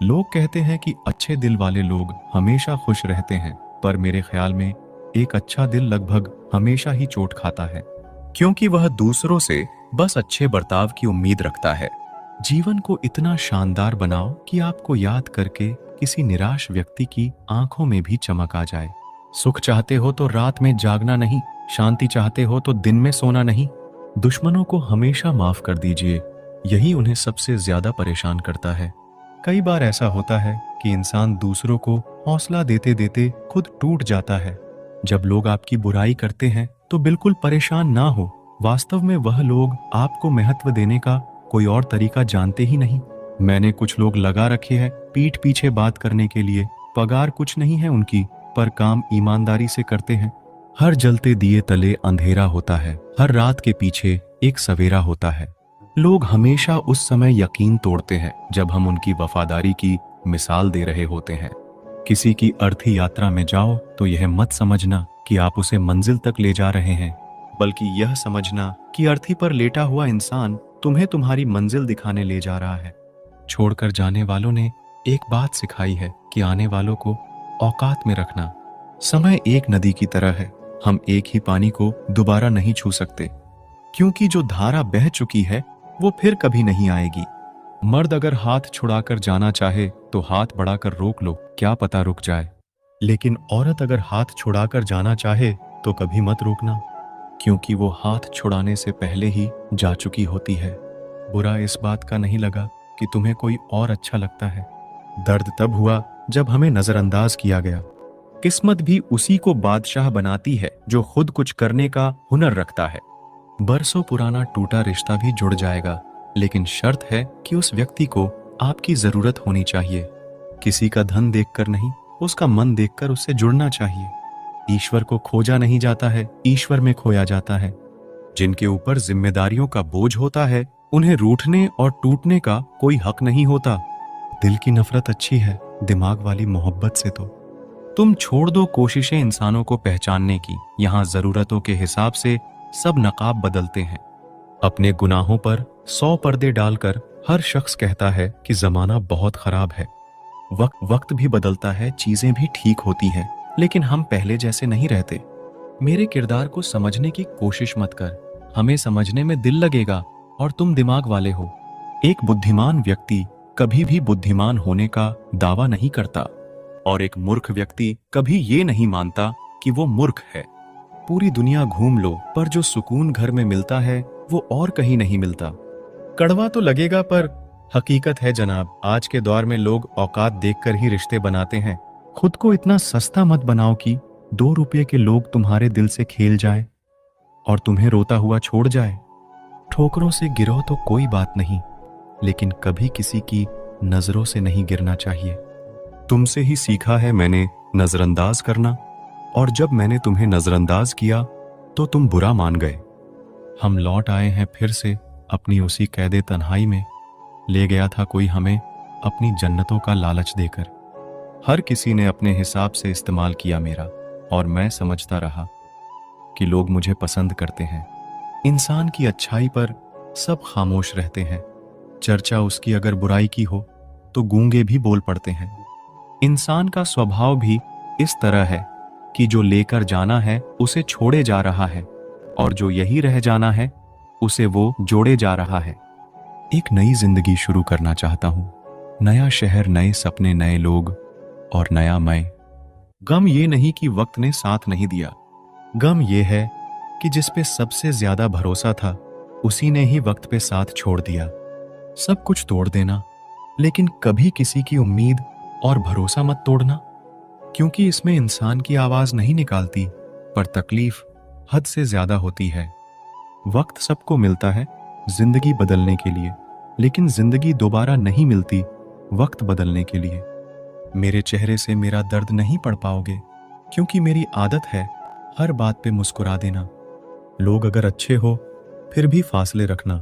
लोग कहते हैं कि अच्छे दिल वाले लोग हमेशा खुश रहते हैं, पर मेरे ख्याल में एक अच्छा दिल लगभग हमेशा ही चोट खाता है, क्योंकि वह दूसरों से बस अच्छे बर्ताव की उम्मीद रखता है। जीवन को इतना शानदार बनाओ कि आपको याद करके किसी निराश व्यक्ति की आंखों में भी चमक आ जाए। सुख चाहते हो तो रात में जागना नहीं, शांति चाहते हो तो दिन में सोना नहीं। दुश्मनों को हमेशा माफ कर दीजिए, यही उन्हें सबसे ज्यादा परेशान करता है। कई बार ऐसा होता है कि इंसान दूसरों को हौसला देते देते खुद टूट जाता है। जब लोग आपकी बुराई करते हैं तो बिल्कुल परेशान ना हो, वास्तव में वह लोग आपको महत्व देने का कोई और तरीका जानते ही नहीं। मैंने कुछ लोग लगा रखे हैं पीठ पीछे बात करने के लिए, पगार कुछ नहीं है उनकी, पर काम ईमानदारी से करते हैं। हर जलते दिए तले अंधेरा होता है, हर रात के पीछे एक सवेरा होता है। लोग हमेशा उस समय यकीन तोड़ते हैं जब हम उनकी वफादारी की मिसाल दे रहे होते हैं। किसी की अर्थी यात्रा में जाओ तो यह मत समझना कि आप उसे मंजिल तक ले जा रहे हैं, बल्कि यह समझना कि अर्थी पर लेटा हुआ इंसान तुम्हें तुम्हारी मंजिल दिखाने ले जा रहा है। छोड़कर जाने वालों ने एक बात सिखाई है कि आने वालों को औकात में रखना। समय एक नदी की तरह है, हम एक ही पानी को दोबारा नहीं छू सकते, क्योंकि जो धारा बह चुकी है वो फिर कभी नहीं आएगी। मर्द अगर हाथ छुड़ाकर जाना चाहे तो हाथ बढ़ाकर रोक लो, क्या पता रुक जाए। लेकिन औरत अगर हाथ छुड़ाकर जाना चाहे तो कभी मत रोकना, क्योंकि वो हाथ छुड़ाने से पहले ही जा चुकी होती है। बुरा इस बात का नहीं लगा कि तुम्हें कोई और अच्छा लगता है, दर्द तब हुआ जब हमें नजरअंदाज किया गया। किस्मत भी उसी को बादशाह बनाती है जो खुद कुछ करने का हुनर रखता है। बरसों पुराना टूटा रिश्ता भी जुड़ जाएगा, लेकिन शर्त है कि उस व्यक्ति को आपकी जरूरत होनी चाहिए। किसी का धन देखकर नहीं, उसका मन देखकर उससे जुड़ना चाहिए। ईश्वर को खोजा नहीं जाता है, ईश्वर में खोया जाता है। जिनके ऊपर जिम्मेदारियों का बोझ होता है उन्हें रूठने और टूटने का कोई हक नहीं होता। दिल की नफरत अच्छी है, दिमाग वाली मोहब्बत से तो। तुम छोड़ दो कोशिशें इंसानों को पहचानने की, यहाँ जरूरतों के हिसाब से सब नकाब बदलते हैं। अपने गुनाहों पर 100 पर्दे डालकर हर शख्स कहता है कि जमाना बहुत खराब है। वक्त भी बदलता है, चीजें भी ठीक होती हैं, लेकिन हम पहले जैसे नहीं रहते। मेरे किरदार को समझने की कोशिश मत कर, हमें समझने में दिल लगेगा और तुम दिमाग वाले हो। एक बुद्धिमान व्यक्ति कभी भी बुद्धिमान होने का दावा नहीं करता, और एक मूर्ख व्यक्ति कभी ये नहीं मानता कि वो मूर्ख है। पूरी दुनिया घूम लो, पर जो सुकून घर में मिलता है वो और कहीं नहीं मिलता। कड़वा तो लगेगा पर हकीकत है जनाब, आज के दौर में लोग औकात देखकर ही रिश्ते बनाते हैं। खुद को इतना सस्ता मत बनाओ कि 2 रुपये के लोग तुम्हारे दिल से खेल जाए और तुम्हें रोता हुआ छोड़ जाए। ठोकरों से गिरो तो कोई बात नहीं, लेकिन कभी किसी की नजरों से नहीं गिरना चाहिए। तुमसे ही सीखा है मैंने नजरअंदाज करना, और जब मैंने तुम्हें नजरअंदाज किया तो तुम बुरा मान गए। हम लौट आए हैं फिर से अपनी उसी कैदे तन्हाई में। ले गया था कोई हमें अपनी जन्नतों का लालच देकर। हर किसी ने अपने हिसाब से इस्तेमाल किया मेरा, और मैं समझता रहा कि लोग मुझे पसंद करते हैं। इंसान की अच्छाई पर सब खामोश रहते हैं, चर्चा उसकी अगर बुराई की हो तो गूंगे भी बोल पड़ते हैं। इंसान का स्वभाव भी इस तरह है कि जो लेकर जाना है उसे छोड़े जा रहा है, और जो यही रह जाना है उसे वो जोड़े जा रहा है। एक नई जिंदगी शुरू करना चाहता हूं, नया शहर, नए सपने, नए लोग और नया मैं। गम ये नहीं कि वक्त ने साथ नहीं दिया, गम ये है कि जिस पे सबसे ज्यादा भरोसा था उसी ने ही वक्त पे साथ छोड़ दिया। सब कुछ तोड़ देना, लेकिन कभी किसी की उम्मीद और भरोसा मत तोड़ना, क्योंकि इसमें इंसान की आवाज नहीं निकालती, पर तकलीफ हद से ज्यादा होती है। वक्त सबको मिलता है जिंदगी बदलने के लिए, लेकिन जिंदगी दोबारा नहीं मिलती वक्त बदलने के लिए। मेरे चेहरे से मेरा दर्द नहीं पढ़ पाओगे, क्योंकि मेरी आदत है हर बात पे मुस्कुरा देना। लोग अगर अच्छे हो फिर भी फासले रखना,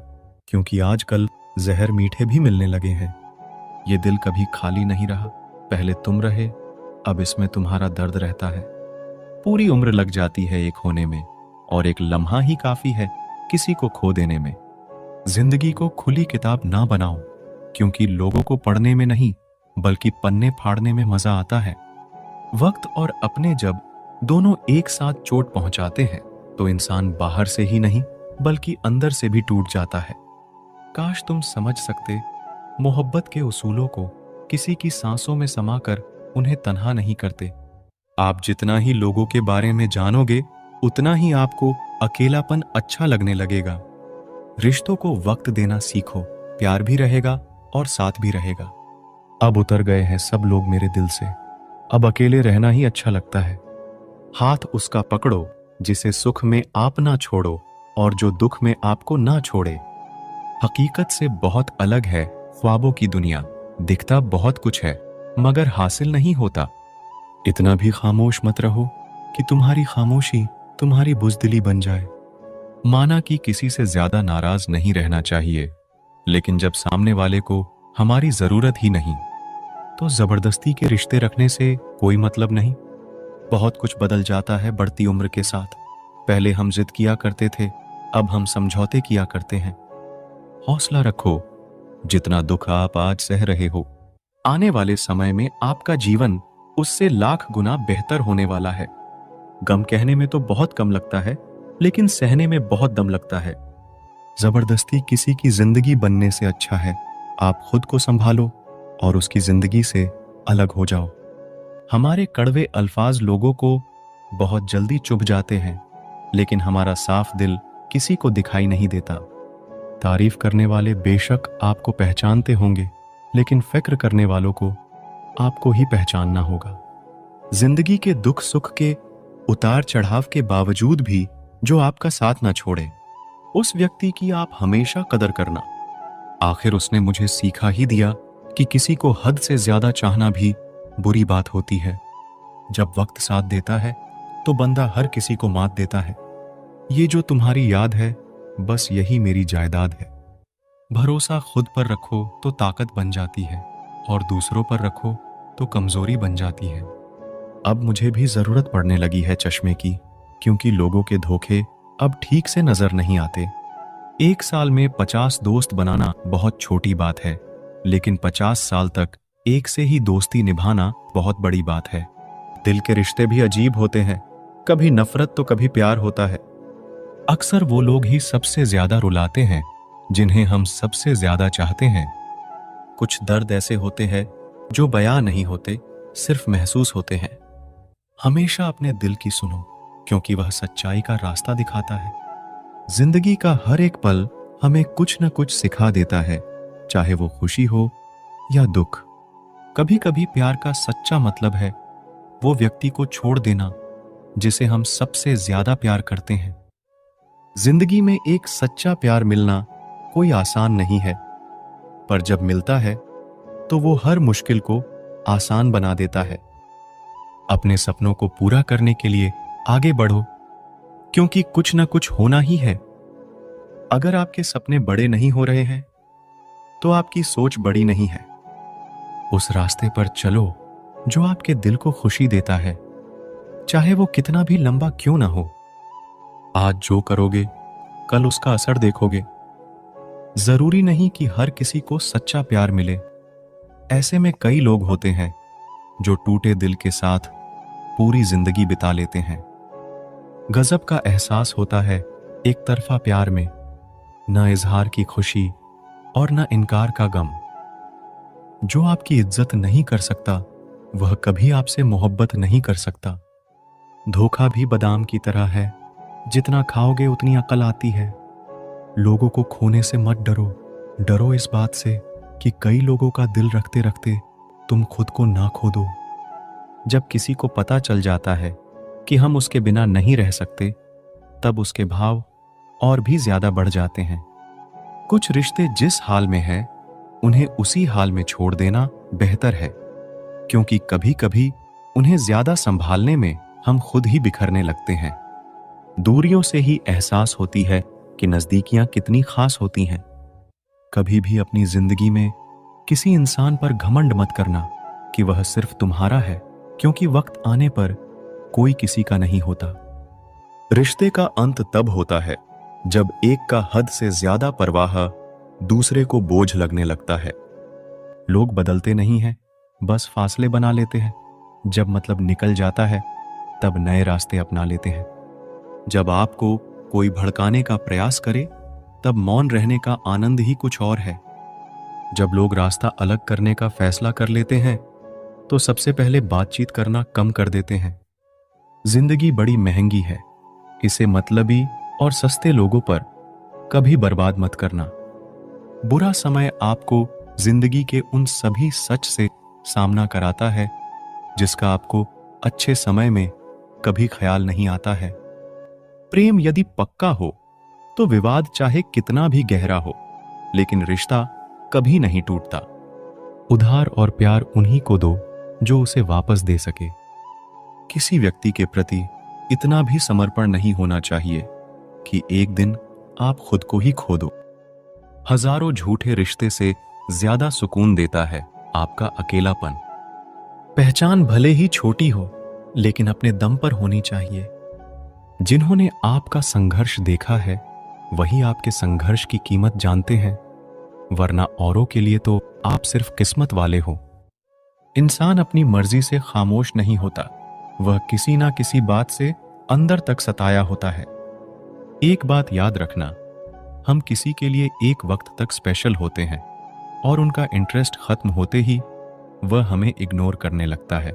क्योंकि आजकल जहर मीठे भी मिलने लगे हैं। ये दिल कभी खाली नहीं रहा, पहले तुम रहे, अब इसमें तुम्हारा दर्द रहता है। पूरी उम्र लग जाती है एक होने में, और एक लम्हा ही काफी है किसी को खो देने में। जिंदगी को खुली किताब ना बनाओ, क्योंकि लोगों को पढ़ने में नहीं, बल्कि पन्ने फाड़ने में मजा आता है। वक्त और अपने जब दोनों एक साथ चोट पहुंचाते हैं तो इंसान बाहर से ही नहीं बल्कि अंदर से भी टूट जाता है। काश तुम समझ सकते मोहब्बत के उसूलों को किसी की सांसों में समाकर उन्हें तन्हा नहीं करते। आप जितना ही लोगों के बारे में जानोगे उतना ही आपको अकेलापन अच्छा लगने लगेगा। रिश्तों को वक्त देना सीखो, प्यार भी रहेगा और साथ भी रहेगा। अब उतर गए हैं सब लोग मेरे दिल से, अब अकेले रहना ही अच्छा लगता है। हाथ उसका पकड़ो जिसे सुख में आप ना छोड़ो और जो दुख में आपको ना छोड़े। हकीकत से बहुत अलग है ख्वाबों की दुनिया, दिखता बहुत कुछ है मगर हासिल नहीं होता। इतना भी खामोश मत रहो कि तुम्हारी खामोशी तुम्हारी बुज़दिली बन जाए। माना कि किसी से ज्यादा नाराज नहीं रहना चाहिए, लेकिन जब सामने वाले को हमारी जरूरत ही नहीं तो जबरदस्ती के रिश्ते रखने से कोई मतलब नहीं। बहुत कुछ बदल जाता है बढ़ती उम्र के साथ। पहले हम जिद किया करते थे, अब हम समझौते किया करते हैं। हौसला रखो, जितना दुख आप आज सह रहे हो आने वाले समय में आपका जीवन उससे लाख गुना बेहतर होने वाला है। गम कहने में तो बहुत कम लगता है, लेकिन सहने में बहुत दम लगता है। जबरदस्ती किसी की जिंदगी बनने से अच्छा है आप खुद को संभालो और उसकी जिंदगी से अलग हो जाओ। हमारे कड़वे अल्फाज लोगों को बहुत जल्दी चुभ जाते हैं, लेकिन हमारा साफ दिल किसी को दिखाई नहीं देता। तारीफ करने वाले बेशक आपको पहचानते होंगे, लेकिन फिक्र करने वालों को आपको ही पहचानना होगा। जिंदगी के दुख सुख के उतार चढ़ाव के बावजूद भी जो आपका साथ ना छोड़े, उस व्यक्ति की आप हमेशा कदर करना। आखिर उसने मुझे सीखा ही दिया कि किसी को हद से ज्यादा चाहना भी बुरी बात होती है। जब वक्त साथ देता है तो बंदा हर किसी को मात देता है। ये जो तुम्हारी याद है बस यही मेरी जायदाद है। भरोसा खुद पर रखो तो ताकत बन जाती है और दूसरों पर रखो तो कमजोरी बन जाती है। अब मुझे भी जरूरत पड़ने लगी है चश्मे की, क्योंकि लोगों के धोखे अब ठीक से नजर नहीं आते। 1 साल में 50 दोस्त बनाना बहुत छोटी बात है, लेकिन 50 साल तक एक से ही दोस्ती निभाना बहुत बड़ी बात है। दिल के रिश्ते भी अजीब होते हैं, कभी नफरत तो कभी प्यार होता है। अक्सर वो लोग ही सबसे ज्यादा रुलाते हैं जिन्हें हम सबसे ज्यादा चाहते हैं। कुछ दर्द ऐसे होते हैं जो बयां नहीं होते, सिर्फ महसूस होते हैं। हमेशा अपने दिल की सुनो, क्योंकि वह सच्चाई का रास्ता दिखाता है। जिंदगी का हर एक पल हमें कुछ न कुछ सिखा देता है, चाहे वो खुशी हो या दुख। कभी कभी प्यार का सच्चा मतलब है वो व्यक्ति को छोड़ देना जिसे हम सबसे ज्यादा प्यार करते हैं। जिंदगी में एक सच्चा प्यार मिलना कोई आसान नहीं है, पर जब मिलता है तो वो हर मुश्किल को आसान बना देता है। अपने सपनों को पूरा करने के लिए आगे बढ़ो, क्योंकि कुछ ना कुछ होना ही है। अगर आपके सपने बड़े नहीं हो रहे हैं तो आपकी सोच बड़ी नहीं है। उस रास्ते पर चलो जो आपके दिल को खुशी देता है, चाहे वो कितना भी लंबा क्यों ना हो। आज जो करोगे कल उसका असर देखोगे। जरूरी नहीं कि हर किसी को सच्चा प्यार मिले। ऐसे में कई लोग होते हैं जो टूटे दिल के साथ पूरी जिंदगी बिता लेते हैं। गजब का एहसास होता है एक तरफा प्यार में, न इजहार की खुशी और न इनकार का गम। जो आपकी इज्जत नहीं कर सकता वह कभी आपसे मोहब्बत नहीं कर सकता। धोखा भी बादाम की तरह है, जितना खाओगे उतनी अकल आती है। लोगों को खोने से मत डरो, डरो इस बात से कि कई लोगों का दिल रखते रखते तुम खुद को ना खो दो। जब किसी को पता चल जाता है कि हम उसके बिना नहीं रह सकते, तब उसके भाव और भी ज्यादा बढ़ जाते हैं। कुछ रिश्ते जिस हाल में हैं, उन्हें उसी हाल में छोड़ देना बेहतर है, क्योंकि कभी कभी उन्हें ज्यादा संभालने में हम खुद ही बिखरने लगते हैं। दूरियों से ही एहसास होती है कि नजदीकियां कितनी खास होती हैं। कभी भी अपनी जिंदगी में किसी इंसान पर घमंड मत करना कि वह सिर्फ तुम्हारा है, क्योंकि वक्त आने पर कोई किसी का नहीं होता। रिश्ते का अंत तब होता है जब एक का हद से ज्यादा परवाह दूसरे को बोझ लगने लगता है। लोग बदलते नहीं हैं, बस फासले बना लेते हैं। जब मतलब निकल जाता है तब नए रास्ते अपना लेते हैं। जब आपको कोई भड़काने का प्रयास करे तब मौन रहने का आनंद ही कुछ और है। जब लोग रास्ता अलग करने का फैसला कर लेते हैं तो सबसे पहले बातचीत करना कम कर देते हैं। जिंदगी बड़ी महंगी है, इसे मतलबी और सस्ते लोगों पर कभी बर्बाद मत करना। बुरा समय आपको जिंदगी के उन सभी सच से सामना कराता है जिसका आपको अच्छे समय में कभी ख्याल नहीं आता है। प्रेम यदि पक्का हो तो विवाद चाहे कितना भी गहरा हो, लेकिन रिश्ता कभी नहीं टूटता। उधार और प्यार उन्हीं को दो जो उसे वापस दे सके। किसी व्यक्ति के प्रति इतना भी समर्पण नहीं होना चाहिए कि एक दिन आप खुद को ही खो दो। हजारों झूठे रिश्ते से ज्यादा सुकून देता है आपका अकेलापन। पहचान भले ही छोटी हो, लेकिन अपने दम पर होनी चाहिए। जिन्होंने आपका संघर्ष देखा है वही आपके संघर्ष की कीमत जानते हैं, वरना औरों के लिए तो आप सिर्फ किस्मत वाले हो। इंसान अपनी मर्जी से खामोश नहीं होता, वह किसी ना किसी बात से अंदर तक सताया होता है। एक बात याद रखना, हम किसी के लिए एक वक्त तक स्पेशल होते हैं और उनका इंटरेस्ट खत्म होते ही वह हमें इग्नोर करने लगता है।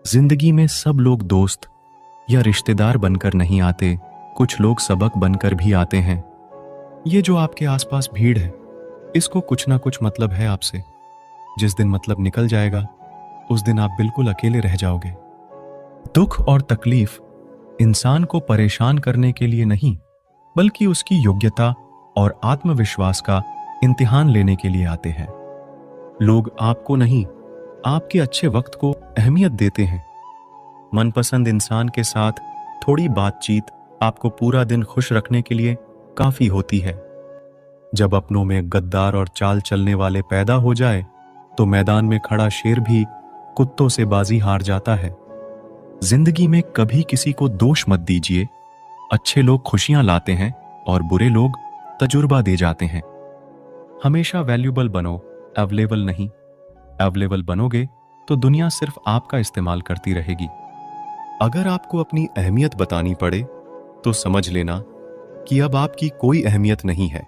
जिंदगी में सब लोग दोस्त या रिश्तेदार बनकर नहीं आते, कुछ लोग सबक बनकर भी आते हैं। ये जो आपके आसपास भीड़ है, इसको कुछ ना कुछ मतलब है आपसे। जिस दिन मतलब निकल जाएगा उस दिन आप बिल्कुल अकेले रह जाओगे। दुख और तकलीफ इंसान को परेशान करने के लिए नहीं, बल्कि उसकी योग्यता और आत्मविश्वास का इम्तिहान लेने के लिए आते हैं। लोग आपको नहीं, आपके अच्छे वक्त को अहमियत देते हैं। मनपसंद इंसान के साथ थोड़ी बातचीत आपको पूरा दिन खुश रखने के लिए काफी होती है। जब अपनों में गद्दार और चाल चलने वाले पैदा हो जाए तो मैदान में खड़ा शेर भी कुत्तों से बाजी हार जाता है। जिंदगी में कभी किसी को दोष मत दीजिए। अच्छे लोग खुशियां लाते हैं और बुरे लोग तजुर्बा दे जाते हैं। हमेशा वैल्यूबल बनो, अवेलेबल नहीं। अवेलेबल बनोगे तो दुनिया सिर्फ आपका इस्तेमाल करती रहेगी। अगर आपको अपनी अहमियत बतानी पड़े तो समझ लेना कि अब आपकी कोई अहमियत नहीं है।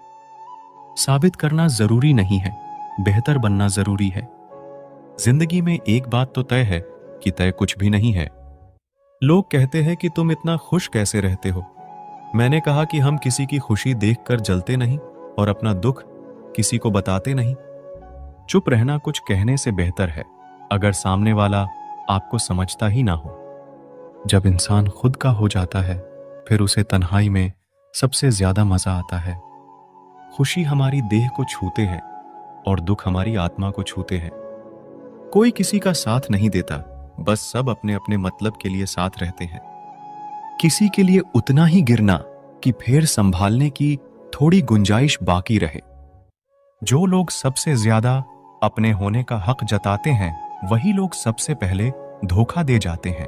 साबित करना जरूरी नहीं है, बेहतर बनना जरूरी है। जिंदगी में एक बात तो तय है कि तय कुछ भी नहीं है। लोग कहते हैं कि तुम इतना खुश कैसे रहते हो। मैंने कहा कि हम किसी की खुशी देखकर जलते नहीं और अपना दुख किसी को बताते नहीं। चुप रहना कुछ कहने से बेहतर है, अगर सामने वाला आपको समझता ही ना हो। जब इंसान खुद का हो जाता है फिर उसे तन्हाई में सबसे ज्यादा मजा आता है। खुशी हमारी देह को छूते हैं और दुख हमारी आत्मा को छूते हैं। कोई किसी का साथ नहीं देता, बस सब अपने अपने मतलब के लिए साथ रहते हैं। किसी के लिए उतना ही गिरना कि फिर संभालने की थोड़ी गुंजाइश बाकी रहे। जो लोग सबसे ज्यादा अपने होने का हक जताते हैं वही लोग सबसे पहले धोखा दे जाते हैं।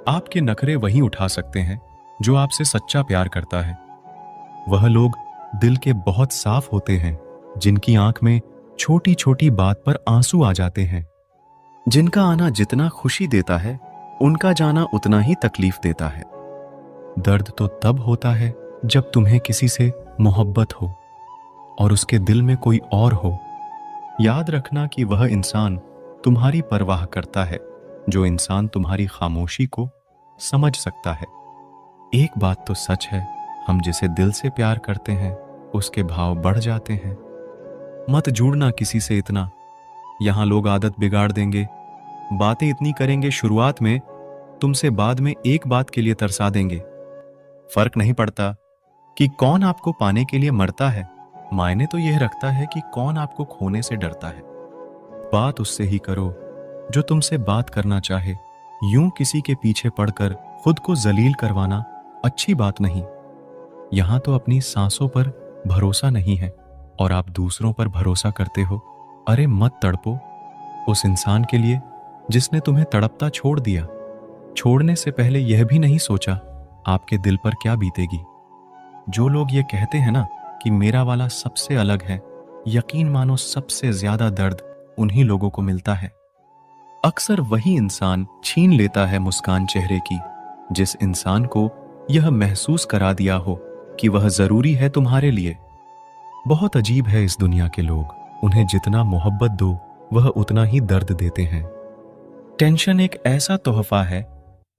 आपके नखरे वही उठा सकते हैं जो आपसे सच्चा प्यार करता है। वह लोग दिल के बहुत साफ होते हैं जिनकी आंख में छोटी छोटी बात पर आंसू आ जाते हैं। जिनका आना जितना खुशी देता है उनका जाना उतना ही तकलीफ देता है। दर्द तो तब होता है जब तुम्हें किसी से मोहब्बत हो और उसके दिल में कोई और हो। याद रखना कि वह इंसान तुम्हारी परवाह करता है जो इंसान तुम्हारी खामोशी को समझ सकता है। एक बात तो सच है, हम जिसे दिल से प्यार करते हैं उसके भाव बढ़ जाते हैं। मत जुड़ना किसी से इतना, यहां लोग आदत बिगाड़ देंगे। बातें इतनी करेंगे शुरुआत में, तुमसे बाद में एक बात के लिए तरसा देंगे। फर्क नहीं पड़ता कि कौन आपको पाने के लिए मरता है, मायने तो यह रखता है कि कौन आपको खोने से डरता है। बात उससे ही करो जो तुमसे बात करना चाहे। यूं किसी के पीछे पड़कर खुद को जलील करवाना अच्छी बात नहीं। यहां तो अपनी सांसों पर भरोसा नहीं है और आप दूसरों पर भरोसा करते हो। अरे मत तड़पो उस इंसान के लिए जिसने तुम्हें तड़पता छोड़ दिया। छोड़ने से पहले यह भी नहीं सोचा आपके दिल पर क्या बीतेगी। जो लोग ये कहते हैं ना कि मेरा वाला सबसे अलग है, यकीन मानो सबसे ज्यादा दर्द उन्हीं लोगों को मिलता है अक्सर वही इंसान छीन लेता है मुस्कान चेहरे की, जिस इंसान को यह महसूस करा दिया हो कि वह जरूरी है तुम्हारे लिए। बहुत अजीब है इस दुनिया के लोग, उन्हें जितना मोहब्बत दो वह उतना ही दर्द देते हैं। टेंशन एक ऐसा तोहफा है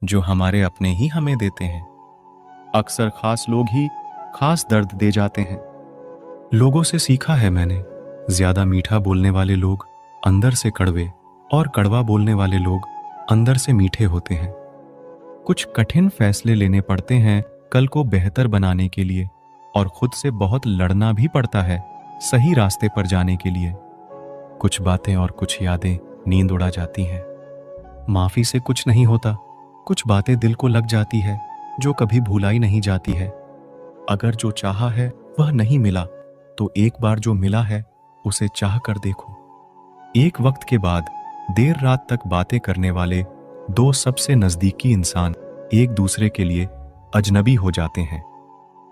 जो हमारे अपने ही हमें देते हैं। अक्सर खास लोग ही खास दर्द दे जाते हैं। लोगों से सीखा है मैंने, ज्यादा मीठा बोलने वाले लोग अंदर से कड़वे और कड़वा बोलने वाले लोग अंदर से मीठे होते हैं। कुछ कठिन फैसले लेने पड़ते हैं कल को बेहतर बनाने के लिए, और खुद से बहुत लड़ना भी पड़ता है सही रास्ते पर जाने के लिए। कुछ बातें और कुछ यादें नींद उड़ा जाती हैं। माफी से कुछ नहीं होता, कुछ बातें दिल को लग जाती है जो कभी भुलाई नहीं जाती है। अगर जो चाहा है वह नहीं मिला तो एक बार जो मिला है उसे चाह कर देखो। एक वक्त के बाद देर रात तक बातें करने वाले दो सबसे नजदीकी इंसान एक दूसरे के लिए अजनबी हो जाते हैं।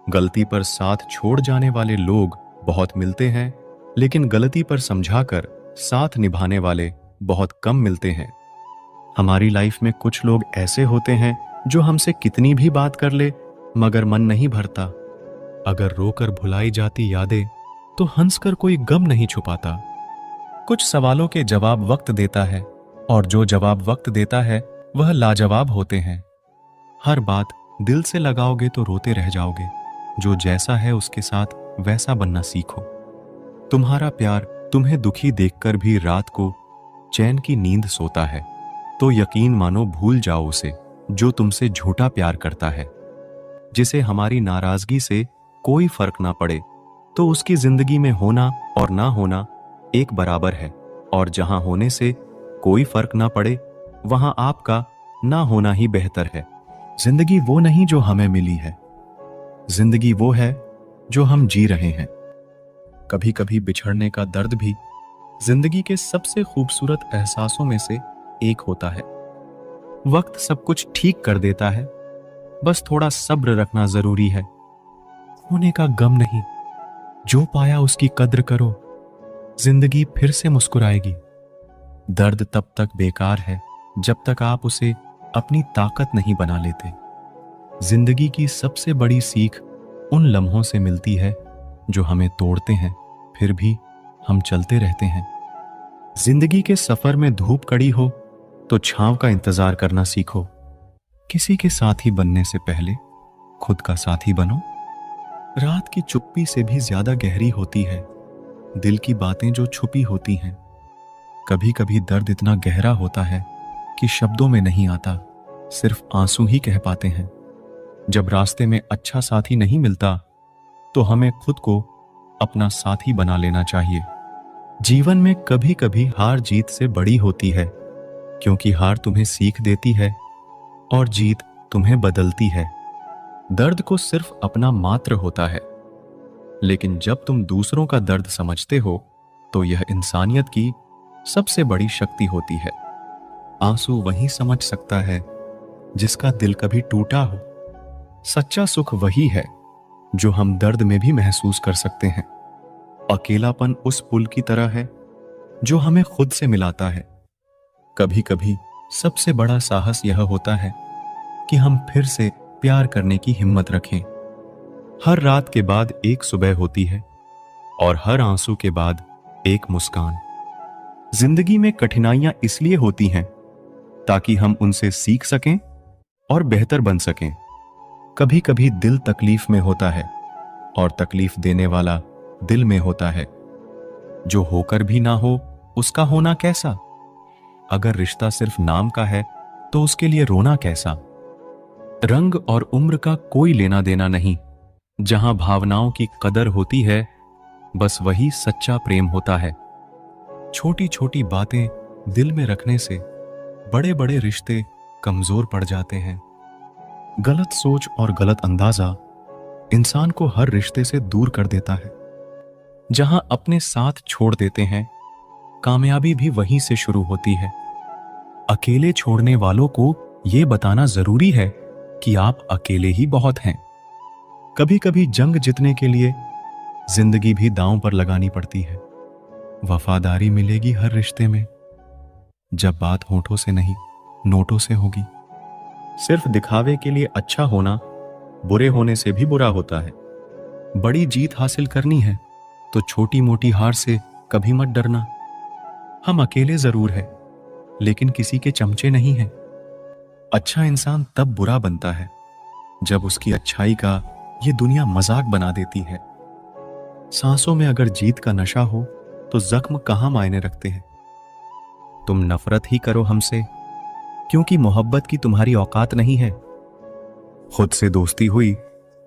गलती पर साथ छोड़ जाने वाले लोग बहुत मिलते हैं, लेकिन गलती पर समझाकर साथ निभाने वाले बहुत कम मिलते हैं। हमारी लाइफ में कुछ लोग ऐसे होते हैं जो हमसे कितनी भी बात कर ले मगर मन नहीं भरता। अगर रोकर भुलाई जाती यादें तो हंसकर कोई गम नहीं छुपाता। कुछ सवालों के जवाब वक्त देता है, और जो जवाब वक्त देता है वह लाजवाब होते हैं। हर बात दिल से लगाओगे तो रोते रह जाओगे। जो जैसा है उसके साथ वैसा बनना सीखो। तुम्हारा प्यार तुम्हें दुखी देखकर भी रात को चैन की नींद सोता है, तो यकीन मानो भूल जाओ उसे जो तुमसे झूठा प्यार करता है। जिसे हमारी नाराजगी से कोई फर्क ना पड़े तो उसकी जिंदगी में होना और ना होना एक बराबर है, और जहां होने से कोई फर्क ना पड़े वहां आपका ना होना ही बेहतर है। जिंदगी वो नहीं जो हमें मिली है, जिंदगी वो है जो हम जी रहे हैं। कभी कभी बिछड़ने का दर्द भी जिंदगी के सबसे खूबसूरत एहसासों में से एक होता है। वक्त सब कुछ ठीक कर देता है, बस थोड़ा सब्र रखना जरूरी है। खोने का गम नहीं, जो पाया उसकी कद्र करो, जिंदगी फिर से मुस्कुराएगी। दर्द तब तक बेकार है जब तक आप उसे अपनी ताकत नहीं बना लेते। जिंदगी की सबसे बड़ी सीख उन लम्हों से मिलती है जो हमें तोड़ते हैं, फिर भी हम चलते रहते हैं। जिंदगी के सफर में धूप कड़ी हो तो छांव का इंतजार करना सीखो। किसी के साथी बनने से पहले खुद का साथी बनो। रात की चुप्पी से भी ज्यादा गहरी होती है दिल की बातें जो छुपी होती हैं। कभी कभी दर्द इतना गहरा होता है कि शब्दों में नहीं आता, सिर्फ आंसू ही कह पाते हैं। जब रास्ते में अच्छा साथी नहीं मिलता तो हमें खुद को अपना साथी बना लेना चाहिए। जीवन में कभी कभी हार जीत से बड़ी होती है, क्योंकि हार तुम्हें सीख देती है और जीत तुम्हें बदलती है। दर्द को सिर्फ अपना मात्र होता है, लेकिन जब तुम दूसरों का दर्द समझते हो तो यह इंसानियत की सबसे बड़ी शक्ति होती है। आंसू वही समझ सकता है जिसका दिल कभी टूटा हो। सच्चा सुख वही है जो हम दर्द में भी महसूस कर सकते हैं। अकेलापन उस पुल की तरह है जो हमें खुद से मिलाता है। कभी कभी सबसे बड़ा साहस यह होता है कि हम फिर से प्यार करने की हिम्मत रखें। हर रात के बाद एक सुबह होती है और हर आंसू के बाद एक मुस्कान। जिंदगी में कठिनाइयां इसलिए होती हैं ताकि हम उनसे सीख सकें और बेहतर बन सकें। कभी कभी दिल तकलीफ में होता है और तकलीफ देने वाला दिल में होता है। जो होकर भी ना हो उसका होना कैसा। अगर रिश्ता सिर्फ नाम का है तो उसके लिए रोना कैसा। रंग और उम्र का कोई लेना देना नहीं। जहां भावनाओं की कदर होती है बस वही सच्चा प्रेम होता है। छोटी छोटी बातें दिल में रखने से बड़े बड़े रिश्ते कमजोर पड़ जाते हैं। गलत सोच और गलत अंदाजा इंसान को हर रिश्ते से दूर कर देता है। जहां अपने साथ छोड़ देते हैं कामयाबी भी वहीं से शुरू होती है। अकेले छोड़ने वालों को यह बताना जरूरी है कि आप अकेले ही बहुत हैं। कभी कभी जंग जीतने के लिए जिंदगी भी दांव पर लगानी पड़ती है। वफादारी मिलेगी हर रिश्ते में, जब बात होठों से नहीं, नोटों से होगी। सिर्फ दिखावे के लिए अच्छा होना बुरे होने से भी बुरा होता है। बड़ी जीत हासिल करनी है तो छोटी मोटी हार से कभी मत डरना। हम अकेले जरूर हैं, लेकिन किसी के चमचे नहीं हैं। अच्छा इंसान तब बुरा बनता है जब उसकी अच्छाई का ये दुनिया मजाक बना देती है। सांसों में अगर जीत का नशा हो तो जख्म कहां मायने रखते हैं। तुम नफरत ही करो हमसे, क्योंकि मोहब्बत की तुम्हारी औकात नहीं है। खुद से दोस्ती हुई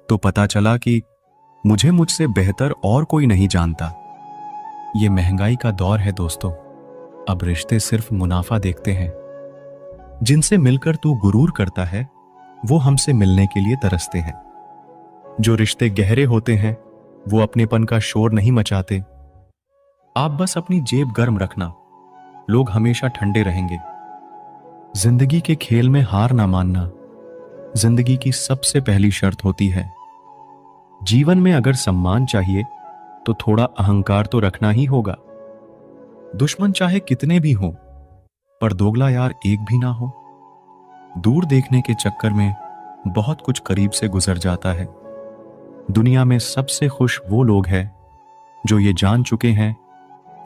तो पता चला कि मुझे मुझसे बेहतर और कोई नहीं जानता। ये महंगाई का दौर है दोस्तों, अब रिश्ते सिर्फ मुनाफा देखते हैं। जिनसे मिलकर तू गुरूर करता है वो हमसे मिलने के लिए तरसते हैं। जो रिश्ते गहरे होते हैं वो अपनेपन का शोर नहीं मचाते। आप बस अपनी जेब गर्म रखना, लोग हमेशा ठंडे रहेंगे। जिंदगी के खेल में हार ना मानना जिंदगी की सबसे पहली शर्त होती है। जीवन में अगर सम्मान चाहिए तो थोड़ा अहंकार तो रखना ही होगा। दुश्मन चाहे कितने भी हों, पर दोगला यार एक भी ना हो। दूर देखने के चक्कर में बहुत कुछ करीब से गुजर जाता है। दुनिया में सबसे खुश वो लोग हैं जो ये जान चुके हैं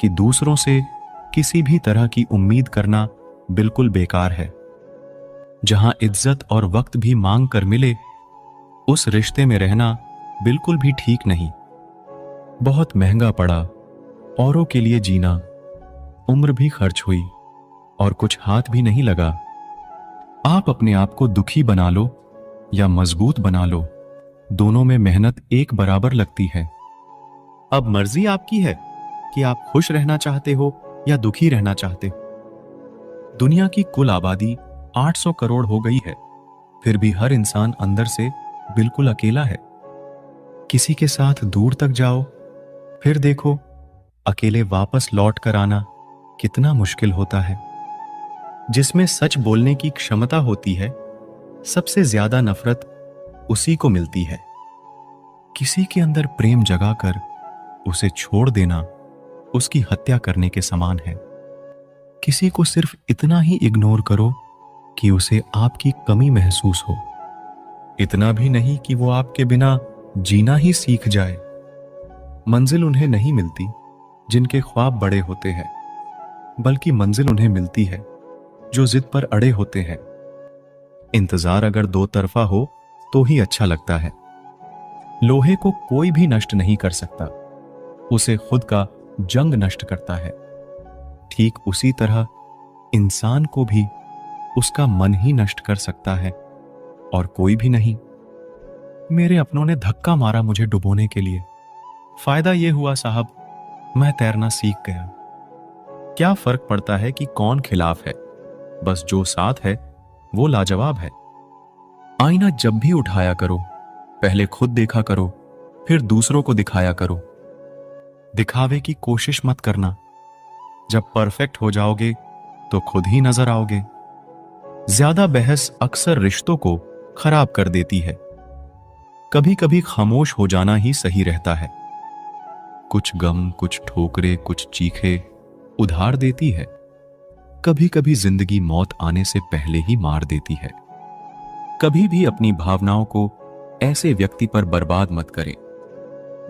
कि दूसरों से किसी भी तरह की उम्मीद करना बिल्कुल बेकार है। जहां इज्जत और वक्त भी मांग कर मिले, उस रिश्ते में रहना बिल्कुल भी ठीक नहीं। बहुत महंगा पड़ा औरों के लिए जीना, उम्र भी खर्च हुई और कुछ हाथ भी नहीं लगा। आप अपने आप को दुखी बना लो या मजबूत बना लो, दोनों में मेहनत एक बराबर लगती है। अब मर्जी आपकी है कि आप खुश रहना चाहते हो या दुखी रहना चाहते हो। दुनिया की कुल आबादी 800 करोड़ हो गई है, फिर भी हर इंसान अंदर से बिल्कुल अकेला है। किसी के साथ दूर तक जाओ, फिर देखो अकेले वापस लौट कर आना कितना मुश्किल होता है। जिसमें सच बोलने की क्षमता होती है, सबसे ज्यादा नफरत उसी को मिलती है। किसी के अंदर प्रेम जगाकर उसे छोड़ देना उसकी हत्या करने के समान है। किसी को सिर्फ इतना ही इग्नोर करो कि उसे आपकी कमी महसूस हो, इतना भी नहीं कि वो आपके बिना जीना ही सीख जाए। मंजिल उन्हें नहीं मिलती जिनके ख्वाब बड़े होते हैं, बल्कि मंजिल उन्हें मिलती है जो जिद पर अड़े होते हैं। इंतजार अगर दो तरफा हो तो ही अच्छा लगता है। लोहे को कोई भी नष्ट नहीं कर सकता, उसे खुद का जंग नष्ट करता है। ठीक उसी तरह इंसान को भी उसका मन ही नष्ट कर सकता है और कोई भी नहीं। मेरे अपनों ने धक्का मारा मुझे डुबोने के लिए। फायदा यह हुआ साहब, मैं तैरना सीख गया। क्या फर्क पड़ता है कि कौन खिलाफ है, बस जो साथ है वो लाजवाब है। आईना जब भी उठाया करो, पहले खुद देखा करो, फिर दूसरों को दिखाया करो। दिखावे की कोशिश मत करना, जब परफेक्ट हो जाओगे तो खुद ही नजर आओगे। ज्यादा बहस अक्सर रिश्तों को खराब कर देती है। कभी कभी खामोश हो जाना ही सही रहता है। कुछ गम, कुछ ठोकरे, कुछ चीखे उधार देती है। कभी कभी जिंदगी मौत आने से पहले ही मार देती है। कभी भी अपनी भावनाओं को ऐसे व्यक्ति पर बर्बाद मत करें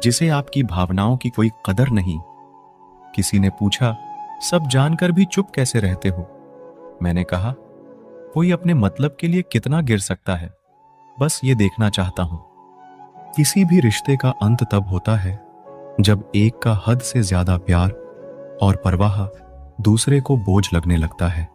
जिसे आपकी भावनाओं की कोई कदर नहीं। किसी ने पूछा, सब जानकर भी चुप कैसे रहते हो? मैंने कहा, कोई अपने मतलब के लिए कितना गिर सकता है, बस ये देखना चाहता हूं। किसी भी रिश्ते का अंत तब होता है जब एक का हद से ज्यादा प्यार और परवाह दूसरे को बोझ लगने लगता है।